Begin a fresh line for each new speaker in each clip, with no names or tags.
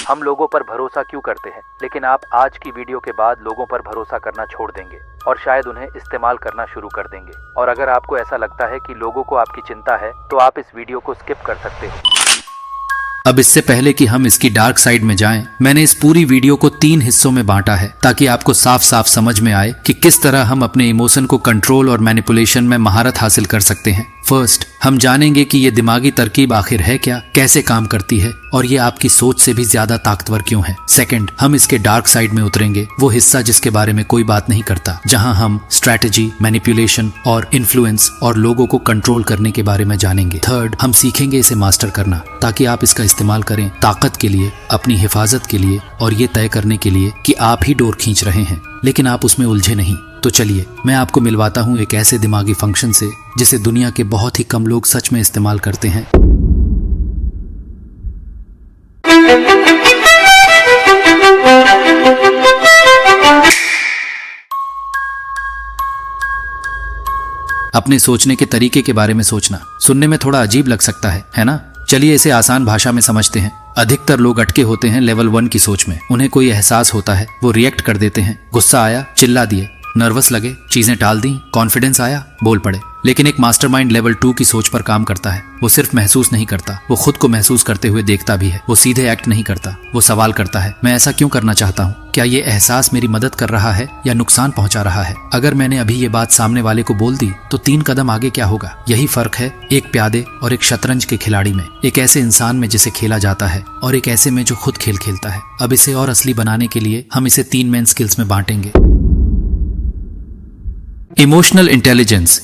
हम लोगों पर भरोसा क्यों करते हैं, लेकिन आप आज की वीडियो के बाद लोगों पर भरोसा करना छोड़ देंगे और शायद उन्हें इस्तेमाल करना शुरू कर देंगे। और अगर आपको ऐसा लगता है कि लोगों को आपकी चिंता है तो आप इस वीडियो को स्किप कर सकते हो।
अब इससे पहले कि हम इसकी डार्क साइड में जाएं, मैंने इस पूरी वीडियो को 3 हिस्सों में बांटा है ताकि आपको साफ साफ समझ में आए कि किस तरह हम अपने इमोशन को कंट्रोल और मैनिपुलेशन में महारत हासिल कर सकते हैं। फर्स्ट, हम जानेंगे कि ये दिमागी तरकीब आखिर है क्या, कैसे काम करती है और ये आपकी सोच से भी ज्यादा ताकतवर क्यों है। सेकंड, हम इसके डार्क साइड में उतरेंगे, वो हिस्सा जिसके बारे में कोई बात नहीं करता, जहां हम स्ट्रैटेजी, मैनिपुलेशन और इन्फ्लुएंस और लोगों को कंट्रोल करने के बारे में जानेंगे। थर्ड, हम सीखेंगे इसे मास्टर करना ताकि आप इसका इस्तेमाल करें ताकत के लिए, अपनी हिफाजत के लिए और ये तय करने के लिए कि आप ही डोर खींच रहे हैं लेकिन आप उसमें उलझे नहीं। तो चलिए मैं आपको मिलवाता हूं एक ऐसे दिमागी फंक्शन से जिसे दुनिया के बहुत ही कम लोग सच में इस्तेमाल करते हैं। अपने सोचने के तरीके के बारे में सोचना सुनने में थोड़ा अजीब लग सकता है ना? चलिए इसे आसान भाषा में समझते हैं। अधिकतर लोग अटके होते हैं लेवल 1 की सोच में। उन्हें कोई एहसास होता है, वो रिएक्ट कर देते हैं। गुस्सा आया, चिल्ला दिए, नर्वस लगे, चीजें टाल दी, कॉन्फिडेंस आया, बोल पड़े। लेकिन एक मास्टरमाइंड लेवल 2 की सोच पर काम करता है। वो सिर्फ महसूस नहीं करता, वो खुद को महसूस करते हुए देखता भी है। वो सीधे एक्ट नहीं करता, वो सवाल करता है, मैं ऐसा क्यों करना चाहता हूँ? क्या ये एहसास मेरी मदद कर रहा है या नुकसान पहुंचा रहा है? अगर मैंने अभी ये बात सामने वाले को बोल दी तो 3 कदम आगे क्या होगा? यही फर्क है एक प्यादे और एक शतरंज के खिलाड़ी में, एक ऐसे इंसान में जिसे खेला जाता है और एक ऐसे में जो खुद खेल खेलता है। अब इसे और असली बनाने के लिए हम इसे 3 मेन स्किल्स में बांटेंगे। Emotional intelligence.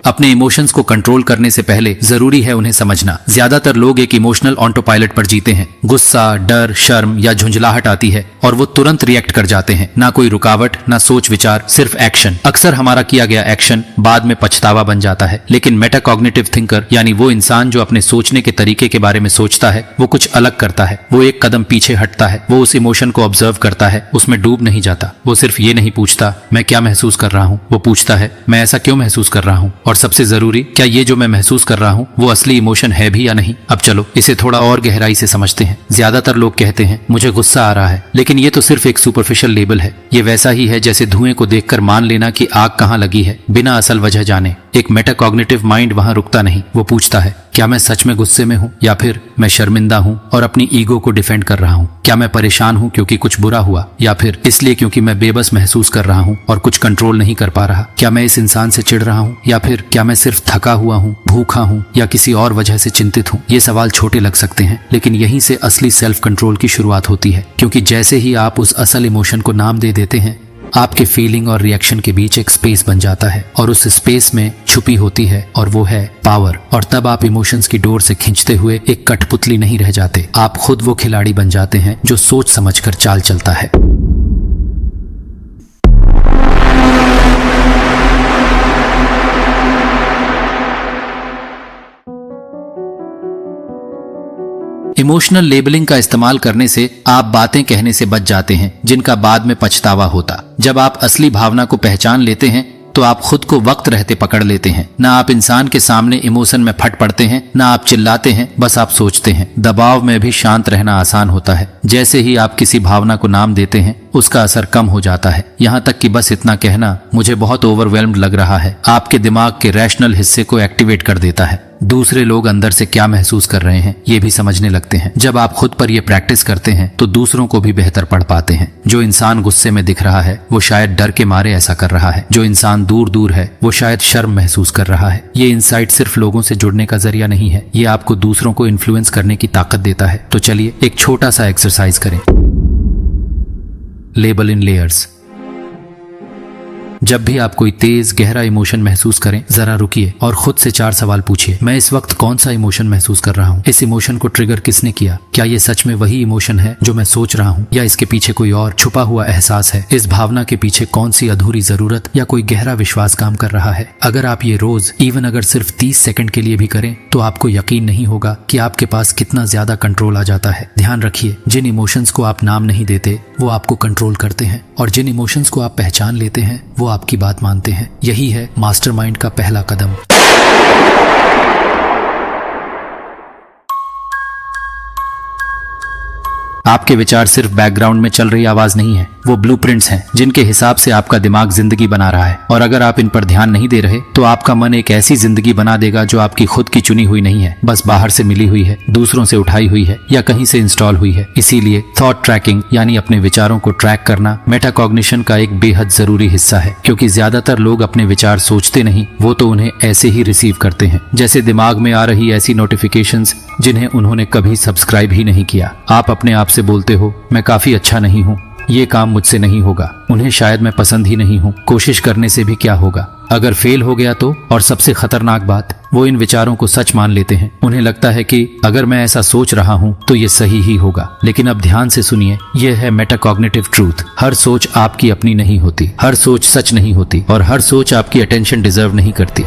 अपने इमोशंस को कंट्रोल करने से पहले जरूरी है उन्हें समझना। ज्यादातर लोग एक इमोशनल ऑटो पायलट पर जीते हैं। गुस्सा, डर, शर्म या झुंझलाहट आती है और वो तुरंत रिएक्ट कर जाते हैं। ना कोई रुकावट, ना सोच विचार, सिर्फ एक्शन। अक्सर हमारा किया गया एक्शन बाद में पछतावा बन जाता है। लेकिन मेटाकॉग्निटिव थिंकर यानी वो इंसान जो अपने सोचने के तरीके के बारे में सोचता है, वो कुछ अलग करता है। वो एक कदम पीछे हटता है। वो उस इमोशन को ऑब्जर्व करता है, उसमें डूब नहीं जाता। वो सिर्फ ये नहीं पूछता मैं क्या महसूस कर रहा हूँ, वो पूछता है मैं ऐसा क्यों महसूस कर रहा हूँ, और सबसे जरूरी, क्या ये जो मैं महसूस कर रहा हूँ वो असली इमोशन है भी या नहीं। अब चलो इसे थोड़ा और गहराई से समझते हैं। ज्यादातर लोग कहते हैं मुझे गुस्सा आ रहा है, लेकिन ये तो सिर्फ एक सुपरफिशियल लेबल है। ये वैसा ही है जैसे धुएं को देखकर मान लेना कि आग कहाँ लगी है बिना असल वजह जाने। एक मेटाकॉग्निटिव माइंड वहां रुकता नहीं। वो पूछता है क्या मैं सच में गुस्से में हूँ, या फिर मैं शर्मिंदा हूँ और अपनी ईगो को डिफेंड कर रहा हूँ? क्या मैं परेशान हूँ क्योंकि कुछ बुरा हुआ, या फिर इसलिए क्योंकि मैं बेबस महसूस कर रहा हूँ और कुछ कंट्रोल नहीं कर पा रहा? क्या मैं इस इंसान से चिढ़ रहा हूँ, या फिर क्या मैं सिर्फ थका हुआ हूँ, भूखा हूँ, या किसी और वजह से चिंतित हूँ? ये सवाल छोटे लग सकते हैं, लेकिन यहीं से असली सेल्फ कंट्रोल की शुरुआत होती है। क्योंकि जैसे ही आप उस असल इमोशन को नाम दे देते हैं, आपके फीलिंग और रिएक्शन के बीच एक स्पेस बन जाता है और उस स्पेस में छुपी होती है और वो है पावर। और तब आप इमोशंस की डोर से खींचते हुए एक कठपुतली नहीं रह जाते। आप खुद वो खिलाड़ी बन जाते हैं जो सोच समझकर चाल चलता है। इमोशनल लेबलिंग का इस्तेमाल करने से आप बातें कहने से बच जाते हैं जिनका बाद में पछतावा होता। जब आप असली भावना को पहचान लेते हैं तो आप खुद को वक्त रहते पकड़ लेते हैं। ना आप इंसान के सामने इमोशन में फट पड़ते हैं, ना आप चिल्लाते हैं, बस आप सोचते हैं। दबाव में भी शांत रहना आसान होता है। जैसे ही आप किसी भावना को नाम देते हैं उसका असर कम हो जाता है। यहाँ तक कि बस इतना कहना मुझे बहुत ओवरवेल्म्ड लग रहा है आपके दिमाग के रैशनल हिस्से को एक्टिवेट कर देता है। दूसरे लोग अंदर से क्या महसूस कर रहे हैं ये भी समझने लगते हैं। जब आप खुद पर ये प्रैक्टिस करते हैं तो दूसरों को भी बेहतर पढ़ पाते हैं। जो इंसान गुस्से में दिख रहा है वो शायद डर के मारे ऐसा कर रहा है। जो इंसान दूर दूर है वो शायद शर्म महसूस कर रहा है। ये इंसाइट सिर्फ लोगों से जुड़ने का जरिया नहीं है, ये आपको दूसरों को इन्फ्लुएंस करने की ताकत देता है। तो चलिए एक छोटा सा एक्सरसाइज करें। लेबल इन लेयर्स। जब भी आप कोई तेज गहरा इमोशन महसूस करें, जरा रुकिए और खुद से 4 सवाल पूछिए। मैं इस वक्त कौन सा इमोशन महसूस कर रहा हूँ? इस इमोशन को ट्रिगर किसने किया? क्या ये सच में वही इमोशन है जो मैं सोच रहा हूँ, या इसके पीछे कोई और छुपा हुआ एहसास है? इस भावना के पीछे कौन सी अधूरी जरूरत या कोई गहरा विश्वास काम कर रहा है? अगर आप ये रोज इवन अगर सिर्फ 30 सेकंड के लिए भी करें तो आपको यकीन नहीं होगा कि आपके पास कितना ज्यादा कंट्रोल आ जाता है। ध्यान रखिए, जिन इमोशंस को आप नाम नहीं देते वो आपको कंट्रोल करते हैं, और जिन इमोशंस को आप पहचान लेते हैं वो आपकी बात मानते हैं। यही है मास्टरमाइंड का पहला कदम। आपके विचार सिर्फ बैकग्राउंड में चल रही आवाज नहीं है, वो ब्लूप्रिंट्स हैं जिनके हिसाब से आपका दिमाग जिंदगी बना रहा है। और अगर आप इन पर ध्यान नहीं दे रहे तो आपका मन एक ऐसी जिंदगी बना देगा जो आपकी खुद की चुनी हुई नहीं है, बस बाहर से मिली हुई है, दूसरों से उठाई हुई है या कहीं से इंस्टॉल हुई है। इसीलिए थॉट ट्रैकिंग यानी अपने विचारों को ट्रैक करना मेटाकॉग्निशन का एक बेहद जरूरी हिस्सा है, क्योंकि ज्यादातर लोग अपने विचार सोचते नहीं, वो तो उन्हें ऐसे ही रिसीव करते हैं, जैसे दिमाग में आ रही ऐसी नोटिफिकेशंस जिन्हें उन्होंने कभी सब्सक्राइब ही नहीं किया। आप अपने आप से बोलते हो, मैं काफी अच्छा नहीं हूँ, ये काम मुझसे नहीं होगा, उन्हें शायद मैं पसंद ही नहीं हूँ, कोशिश करने से भी क्या होगा, अगर फेल हो गया तो। और सबसे खतरनाक बात, वो इन विचारों को सच मान लेते हैं। उन्हें लगता है कि अगर मैं ऐसा सोच रहा हूँ तो ये सही ही होगा। लेकिन अब ध्यान से सुनिए, यह है मेटाकॉग्निटिव ट्रूथ। हर सोच आपकी अपनी नहीं होती, हर सोच सच नहीं होती, और हर सोच आपकी अटेंशन डिजर्व नहीं करती।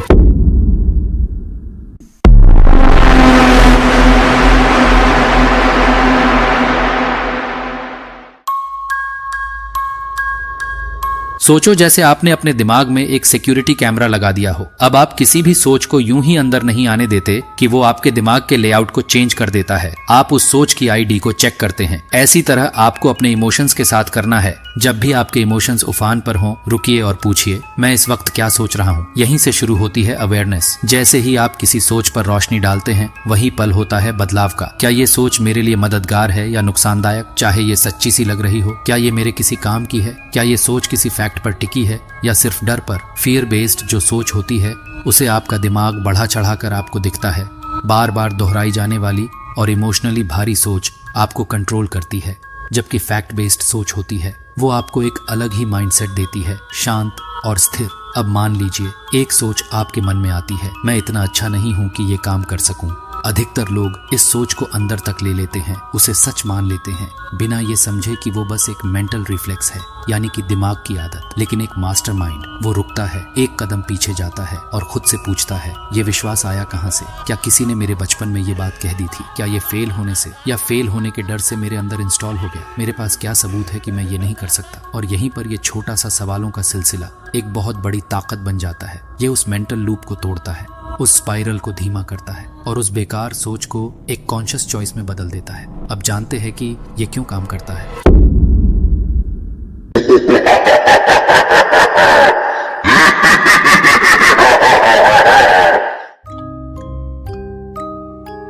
सोचो जैसे आपने अपने दिमाग में एक सिक्योरिटी कैमरा लगा दिया हो। अब आप किसी भी सोच को यूं ही अंदर नहीं आने देते कि वो आपके दिमाग के लेआउट को चेंज कर देता है। आप उस सोच की आईडी को चेक करते हैं। ऐसी तरह आपको अपने इमोशंस के साथ करना है। जब भी आपके इमोशंस उफान पर हों, रुकिए और पूछिए, मैं इस वक्त क्या सोच रहा हूँ। यहीं से शुरू होती है अवेयरनेस। जैसे ही आप किसी सोच पर रोशनी डालते हैं, वही पल होता है बदलाव का। क्या ये सोच मेरे लिए मददगार है या नुकसानदायक, चाहे ये सच्ची सी लग रही हो? क्या ये मेरे किसी काम की है? क्या ये सोच किसी फैक्ट पर टिकी है या सिर्फ डर पर? फियर बेस्ड जो सोच होती है, उसे आपका दिमाग बढ़ा चढ़ा कर आपको दिखता है। बार बार दोहराई जाने वाली और इमोशनली भारी सोच आपको कंट्रोल करती है, जबकि फैक्ट बेस्ड सोच होती है, वो आपको एक अलग ही माइंडसेट देती है, शांत और स्थिर। अब मान लीजिए एक सोच आपके मन में आती है, मैं इतना अच्छा नहीं हूं कि ये काम कर सकूं। अधिकतर लोग इस सोच को अंदर तक ले लेते हैं, उसे सच मान लेते हैं, बिना ये समझे कि वो बस एक मेंटल रिफ्लेक्स है, यानी कि दिमाग की आदत। लेकिन एक मास्टरमाइंड, वो रुकता है, एक कदम पीछे जाता है और खुद से पूछता है, ये विश्वास आया कहाँ से? क्या किसी ने मेरे बचपन में ये बात कह दी थी? क्या ये फेल होने से या फेल होने के डर से मेरे अंदर इंस्टॉल हो गया? मेरे पास क्या सबूत है कि मैं ये नहीं कर सकता? और यहीं पर ये छोटा सा सवालों का सिलसिला एक बहुत बड़ी ताकत बन जाता है। ये उस मेंटल लूप को तोड़ता है, उस स्पाइरल को धीमा करता है और उस बेकार सोच को एक कॉन्शियस चॉइस में बदल देता है। अब जानते हैं कि ये क्यों काम करता है।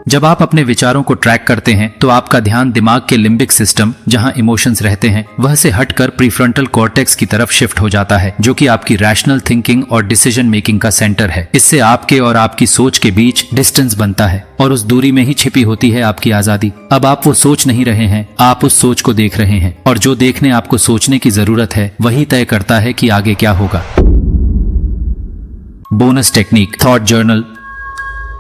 जब आप अपने विचारों को ट्रैक करते हैं तो आपका ध्यान दिमाग के लिम्बिक सिस्टम, जहां इमोशंस रहते हैं, वह से हटकर प्रीफ्रंटल कॉर्टेक्स की तरफ शिफ्ट हो जाता है, जो कि आपकी रैशनल थिंकिंग और डिसीजन मेकिंग का सेंटर है। इससे आपके और आपकी सोच के बीच डिस्टेंस बनता है और उस दूरी में ही छिपी होती है आपकी आजादी। अब आप वो सोच नहीं रहे हैं, आप उस सोच को देख रहे हैं, और जो देखने आपको सोचने की जरूरत है वही तय करता है कि आगे क्या होगा। Bonus technique, thought journal.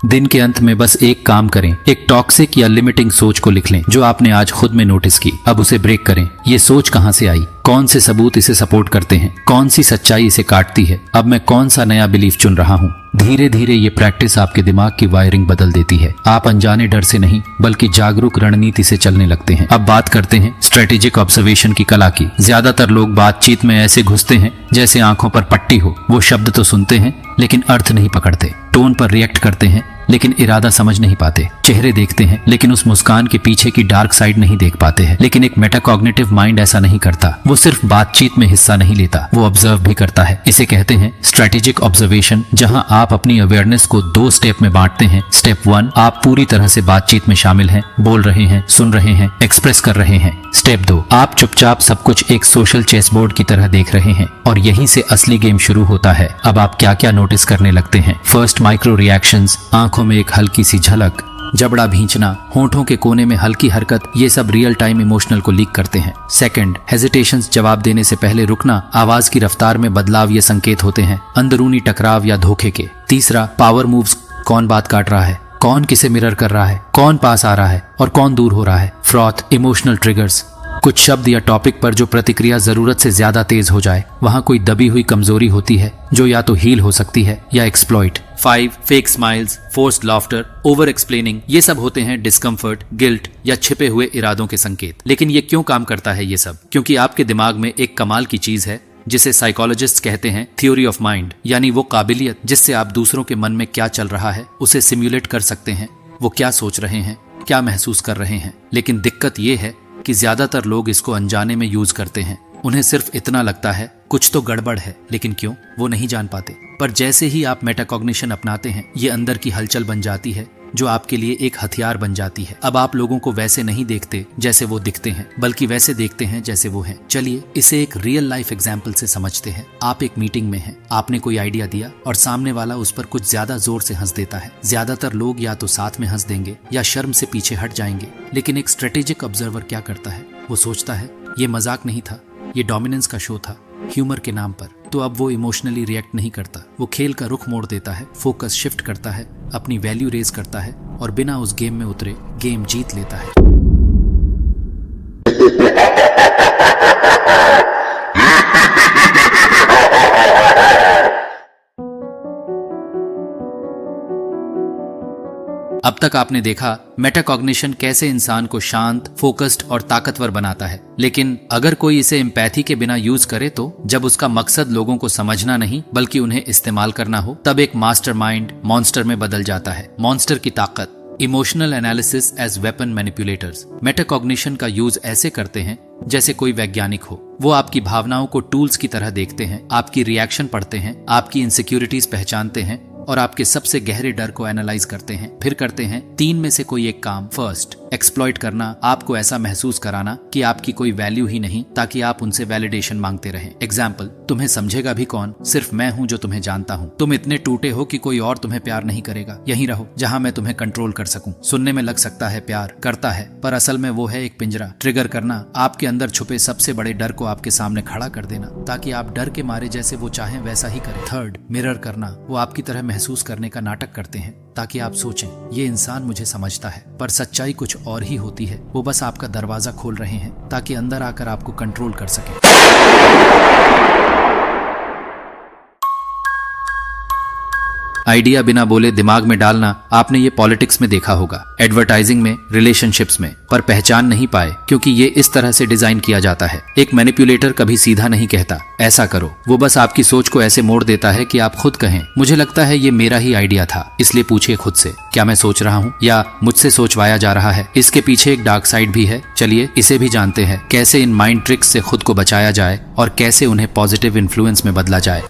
दिन के अंत में बस एक काम करें, एक टॉक्सिक या लिमिटिंग सोच को लिख लें जो आपने आज खुद में नोटिस की। अब उसे ब्रेक करें। ये सोच कहां से आई? कौन से सबूत इसे सपोर्ट करते हैं? कौन सी सच्चाई इसे काटती है? अब मैं कौन सा नया बिलीफ चुन रहा हूँ? धीरे धीरे ये प्रैक्टिस आपके दिमाग की वायरिंग बदल देती है। आप अनजाने डर से नहीं बल्कि जागरूक रणनीति से चलने लगते हैं। अब बात करते हैं स्ट्रेटेजिक ऑब्जर्वेशन की कला की। ज्यादातर लोग बातचीत में ऐसे घुसते हैं जैसे आंखों पर पट्टी हो। वो शब्द तो सुनते हैं लेकिन अर्थ नहीं पकड़ते, टोन पर रिएक्ट करते हैं लेकिन इरादा समझ नहीं पाते, चेहरे देखते हैं लेकिन उस मुस्कान के पीछे की डार्क साइड नहीं देख पाते हैं। लेकिन एक मेटाकॉग्निटिव माइंड ऐसा नहीं करता। वो सिर्फ बातचीत में हिस्सा नहीं लेता, वो ऑब्जर्व भी करता है। इसे कहते हैं स्ट्रेटेजिक ऑब्जर्वेशन, जहां आप अपनी अवेयरनेस को 2 स्टेप में बांटते हैं। स्टेप 1, आप पूरी तरह से बातचीत में शामिल हैं, बोल रहे हैं, सुन रहे हैं, एक्सप्रेस कर रहे हैं। स्टेप 2, आप चुपचाप सब कुछ एक सोशल चेस बोर्ड की तरह देख रहे हैं, और यहीं से असली गेम शुरू होता है। अब आप क्या क्या नोटिस करने लगते हैं? फर्स्ट, माइक्रो रिएक्शंस, आंखों में एक हल्की सी झलक, जबड़ा भींचना, होंठों के कोने में हल्की हरकत, ये सब रियल टाइम इमोशनल को लीक करते हैं। सेकंड, हेजिटेशंस, जवाब देने से पहले रुकना, आवाज की रफ्तार में बदलाव, ये संकेत होते हैं अंदरूनी टकराव या धोखे के। तीसरा, पावर मूव्स, कौन बात काट रहा है, कौन किसे मिरर कर रहा है, कौन पास आ रहा है और कौन दूर हो रहा है। फोर्थ, इमोशनल ट्रिगर्स, कुछ शब्द या टॉपिक पर जो प्रतिक्रिया जरूरत से ज्यादा तेज हो जाए। वहां कोई दबी हुई कमजोरी होती है जो या तो हील हो सकती है या exploit. 5, fake smiles, forced laughter, over explaining, ये सब होते हैं डिस्कम्फर्ट, गिल्ट या छिपे हुए इरादों के संकेत। लेकिन ये क्यों काम करता है ये सब? क्योंकि आपके दिमाग में एक कमाल की चीज है जिसे साइकोलॉजिस्ट कहते हैं थ्योरी ऑफ माइंड, यानी वो काबिलियत जिससे आप दूसरों के मन में क्या चल रहा है उसे सिम्युलेट कर सकते हैं। वो क्या सोच रहे हैं, क्या महसूस कर रहे हैं। लेकिन दिक्कत ये है कि ज्यादातर लोग इसको अनजाने में यूज करते हैं। उन्हें सिर्फ इतना लगता है कुछ तो गड़बड़ है, लेकिन क्यों वो नहीं जान पाते। पर जैसे ही आप मेटाकॉग्निशन अपनाते हैं, ये अंदर की हलचल बन जाती है जो आपके लिए एक हथियार बन जाती है। अब आप लोगों को वैसे नहीं देखते जैसे वो दिखते हैं, बल्कि वैसे देखते हैं जैसे वो हैं। चलिए इसे एक रियल लाइफ एग्जाम्पल से समझते हैं। आप एक मीटिंग में हैं, आपने कोई आइडिया दिया और सामने वाला उस पर कुछ ज्यादा जोर से हंस देता है। ज्यादातर लोग या तो साथ में हंस देंगे या शर्म से पीछे हट जाएंगे, लेकिन एक स्ट्रेटेजिक ऑब्जर्वर क्या करता है, वो सोचता है ये मजाक नहीं था, ये डोमिनेंस का शो था, ह्यूमर के नाम पर। तो अब वो इमोशनली रिएक्ट नहीं करता, वो खेल का रुख मोड़ देता है, फोकस शिफ्ट करता है, अपनी वैल्यू रेज करता है और बिना उस गेम में उतरे गेम जीत लेता है। अब तक आपने देखा मेटाकॉग्निशन कैसे इंसान को शांत, फोकस्ड और ताकतवर बनाता है। लेकिन अगर कोई इसे एम्पैथी के बिना यूज करे तो, जब उसका मकसद लोगों को समझना नहीं बल्कि उन्हें इस्तेमाल करना हो, तब एक मास्टरमाइंड मॉन्स्टर में बदल जाता है। मॉन्स्टर की ताकत, emotional analysis as weapon manipulators. Metacognition का यूज ऐसे करते हैं जैसे कोई वैज्ञानिक हो। वो आपकी भावनाओं को टूल्स की तरह देखते हैं, आपकी रिएक्शन पढ़ते हैं, आपकी इनसिक्योरिटीज पहचानते हैं और आपके सबसे गहरे डर को एनालाइज करते हैं। फिर करते हैं 3 में से कोई एक काम। फर्स्ट, एक्सप्लॉइट करना, आपको ऐसा महसूस कराना कि आपकी कोई वैल्यू ही नहीं, ताकि आप उनसे वैलिडेशन मांगते रहें। एग्जाम्पल, तुम्हें समझेगा भी कौन, सिर्फ मैं हूं जो तुम्हें जानता हूं। तुम इतने टूटे हो कि कोई और तुम्हें प्यार नहीं करेगा, यहीं रहो जहां मैं तुम्हें कंट्रोल कर सकूं। सुनने में लग सकता है प्यार करता है, पर असल में वो है एक पिंजरा। ट्रिगर करना, आपके अंदर छुपे सबसे बड़े डर को आपके सामने खड़ा कर देना, ताकि आप डर के मारे जैसे वो चाहें वैसा ही करें। थर्ड, मिरर करना, वो आपकी तरह महसूस करने का नाटक करते हैं ताकि आप सोचें ये इंसान मुझे समझता है, पर सच्चाई कुछ और ही होती है। वो बस आपका दरवाजा खोल रहे हैं ताकि अंदर आकर आपको कंट्रोल कर सके। आइडिया बिना बोले दिमाग में डालना, आपने ये पॉलिटिक्स में देखा होगा, एडवर्टाइजिंग में, रिलेशनशिप्स में, पर पहचान नहीं पाए क्योंकि ये इस तरह से डिजाइन किया जाता है। एक मैनिपुलेटर कभी सीधा नहीं कहता ऐसा करो, वो बस आपकी सोच को ऐसे मोड़ देता है कि आप खुद कहें मुझे लगता है ये मेरा ही आइडिया था। इसलिए पूछिए खुद से, क्या मैं सोच रहा हूँ या मुझसे सोचवाया जा रहा है? इसके पीछे एक डार्क साइड भी है। चलिए इसे भी जानते हैं, कैसे इन माइंड ट्रिक्स से खुद को बचाया जाए और कैसे उन्हें पॉजिटिव इन्फ्लुएंस में बदला जाए।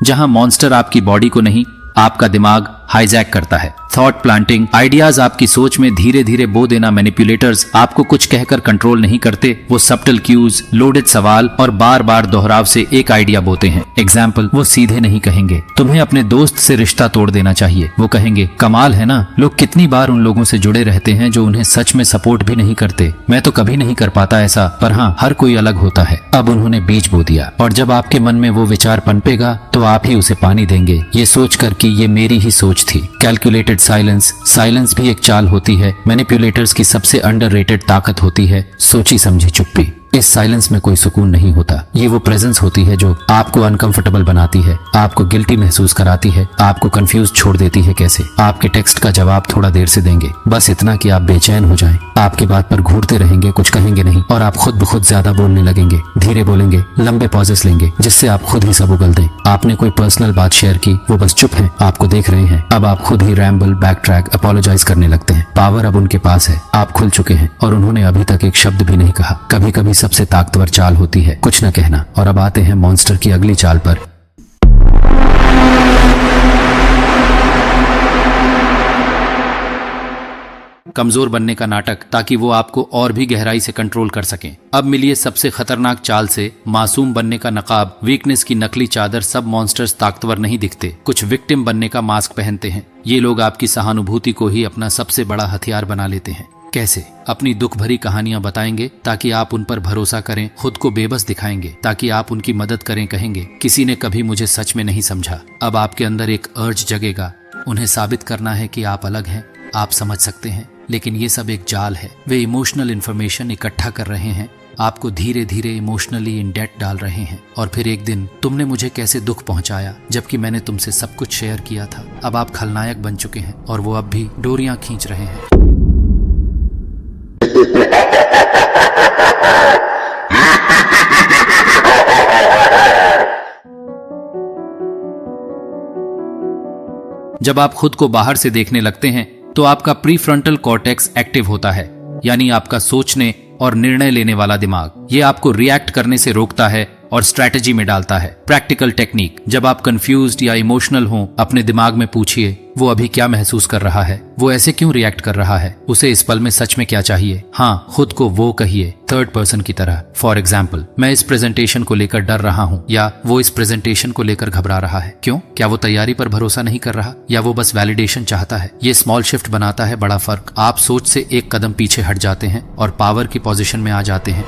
जहां मॉन्स्टर आपकी बॉडी को नहीं, आपका दिमाग हाईजैक करता है। थॉट प्लांटिंग, आइडियाज आपकी सोच में धीरे धीरे बो देना। मैनिपुलेटर्स आपको कुछ कहकर कंट्रोल नहीं करते, वो सब्टल क्यूज, लोडेड सवाल और बार बार दोहराव से एक आइडिया बोते हैं। एग्जाम्पल, वो सीधे नहीं कहेंगे तुम्हें अपने दोस्त से रिश्ता तोड़ देना चाहिए, वो कहेंगे कमाल है ना, लोग कितनी बार उन लोगों से जुड़े रहते हैं जो उन्हें सच में सपोर्ट भी नहीं करते, मैं तो कभी नहीं कर पाता ऐसा, पर हाँ हर कोई अलग होता है। अब उन्होंने बीज बो दिया और जब आपके मन में वो विचार पनपेगा तो आप ही उसे पानी देंगे, ये सोच कर कि ये मेरी ही सोच थी। कैलकुलेटेड साइलेंस, साइलेंस भी एक चाल होती है। मैनिपुलेटर्स की सबसे अंडररेटेड ताकत होती है सोची समझी चुप्पी। इस साइलेंस में कोई सुकून नहीं होता, ये वो प्रेजेंस होती है जो आपको अनकंफर्टेबल बनाती है, आपको गिल्टी महसूस कराती है, आपको कंफ्यूज छोड़ देती है। कैसे? आपके टेक्स्ट का जवाब थोड़ा देर से देंगे, बस इतना कि आप बेचैन हो जाएं, आपके बात पर घूरते रहेंगे, कुछ कहेंगे नहीं और आप खुद ब खुद ज्यादा बोलने लगेंगे, धीरे बोलेंगे, लंबे पॉजेस लेंगे जिससे आप खुद ही सब उगल दें। आपने कोई पर्सनल बात शेयर की, वो बस चुप है, आपको देख रहे हैं, अब आप खुद ही रैम्बल, बैक ट्रैक, अपोलोजाइज करने लगते हैं। पावर अब उनके पास है, आप खुल चुके हैं और उन्होंने अभी तक एक शब्द भी नहीं कहा। कभी कभी सबसे ताकतवर चाल होती है कुछ न कहना। और अब आते हैं मॉन्स्टर की अगली चाल पर। कमजोर बनने का नाटक, ताकि वो आपको और भी गहराई से कंट्रोल कर सकें। अब मिलिए सबसे खतरनाक चाल से, मासूम बनने का नकाब, वीकनेस की नकली चादर। सब मॉन्स्टर्स ताकतवर नहीं दिखते, कुछ विक्टिम बनने का मास्क पहनते हैं। ये लोग आपकी सहानुभूति को ही अपना सबसे बड़ा हथियार बना लेते हैं। कैसे? अपनी दुख भरी कहानियां बताएंगे ताकि आप उन पर भरोसा करें, खुद को बेबस दिखाएंगे ताकि आप उनकी मदद करें, कहेंगे किसी ने कभी मुझे सच में नहीं समझा। अब आपके अंदर एक अर्ज जगेगा, उन्हें साबित करना है कि आप अलग हैं, आप समझ सकते हैं। लेकिन ये सब एक जाल है, वे इमोशनल इन्फॉर्मेशन इकट्ठा कर रहे हैं, आपको धीरे धीरे इमोशनली इन डेट डाल रहे हैं। और फिर एक दिन तुमने मुझे कैसे दुख पहुंचाया जबकि मैंने तुमसे सब कुछ शेयर किया था। अब आप खलनायक बन चुके हैं और वो अब भी डोरियां खींच रहे हैं। जब आप खुद को बाहर से देखने लगते हैं तो आपका प्रीफ्रंटल कॉर्टेक्स एक्टिव होता है, यानी आपका सोचने और निर्णय लेने वाला दिमाग। ये आपको रिएक्ट करने से रोकता है और स्ट्रैटेजी में डालता है। प्रैक्टिकल टेक्निक, जब आप कंफ्यूज्ड या इमोशनल हो, अपने दिमाग में पूछिए वो अभी क्या महसूस कर रहा है, वो ऐसे क्यों रिएक्ट कर रहा है, उसे इस पल में सच में क्या चाहिए। हाँ, खुद को वो कहिए थर्ड पर्सन की तरह। फॉर एग्जाम्पल, मैं इस प्रेजेंटेशन को लेकर डर रहा हूँ, या वो इस प्रेजेंटेशन को लेकर घबरा रहा है। क्यों? क्या वो तैयारी पर भरोसा नहीं कर रहा, या वो बस वैलिडेशन चाहता है? ये स्मॉल शिफ्ट बनाता है बड़ा फर्क। आप सोच से एक कदम पीछे हट जाते हैं और पावर की पोजीशन में आ जाते हैं।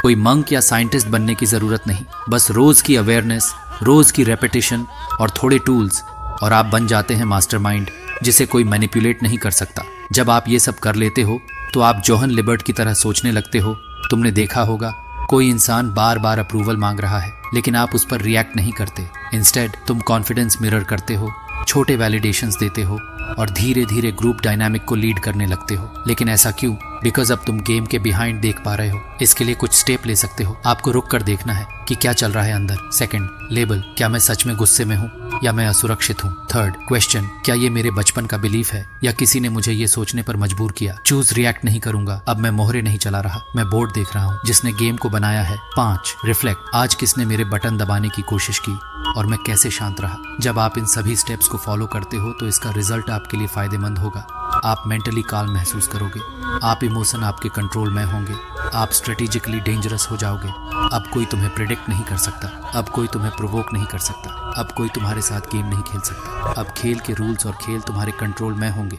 कोई मंक या साइंटिस्ट बनने की जरूरत नहीं, बस रोज की अवेयरनेस, रोज की रेपिटेशन और थोड़े टूल्स, और आप बन जाते हैं मास्टरमाइंड जिसे कोई मैनिपुलेट नहीं कर सकता। जब आप ये सब कर लेते हो तो आप जोहन लिबर्ट की तरह सोचने लगते हो। तुमने देखा होगा, कोई इंसान बार बार अप्रूवल मांग रहा है, लेकिन आप उस पर रिएक्ट नहीं करते। इंस्टेड तुम कॉन्फिडेंस मिरर करते हो, छोटे वैलिडेशंस देते हो और धीरे धीरे ग्रुप डायनामिक को लीड करने लगते हो। लेकिन ऐसा क्यों? बिकॉज अब तुम गेम के बिहाइंड देख पा रहे हो। इसके लिए कुछ स्टेप ले सकते हो। आपको रुक कर देखना है कि क्या चल रहा है अंदर। सेकंड, लेबल, क्या मैं सच में गुस्से में हूँ या मैं असुरक्षित हूँ। थर्ड, क्वेश्चन, क्या ये मेरे बचपन का बिलीफ है या किसी ने मुझे ये सोचने पर मजबूर किया। चूज, रिएक्ट नहीं करूंगा, अब मैं मोहरे नहीं चला रहा, मैं बोर्ड देख रहा हूँ जिसने गेम को बनाया है। 5, रिफ्लेक्ट, आज किसने मेरे बटन दबाने की कोशिश की और मैं कैसे शांत रहा। जब आप इन सभी स्टेप्स को फॉलो करते हो तो इसका रिजल्ट आपके लिए फायदेमंद होगा। आप मेंटली काल्म महसूस करोगे, आप इमोशन आपके कंट्रोल में होंगे, आप स्ट्रेटेजिकली डेंजरस हो जाओगे। अब कोई तुम्हें प्रेडिक्ट नहीं कर सकता, अब कोई तुम्हें प्रोवोक नहीं कर सकता, अब कोई तुम्हारे साथ गेम नहीं खेल सकता। अब खेल के रूल्स और खेल तुम्हारे कंट्रोल में होंगे।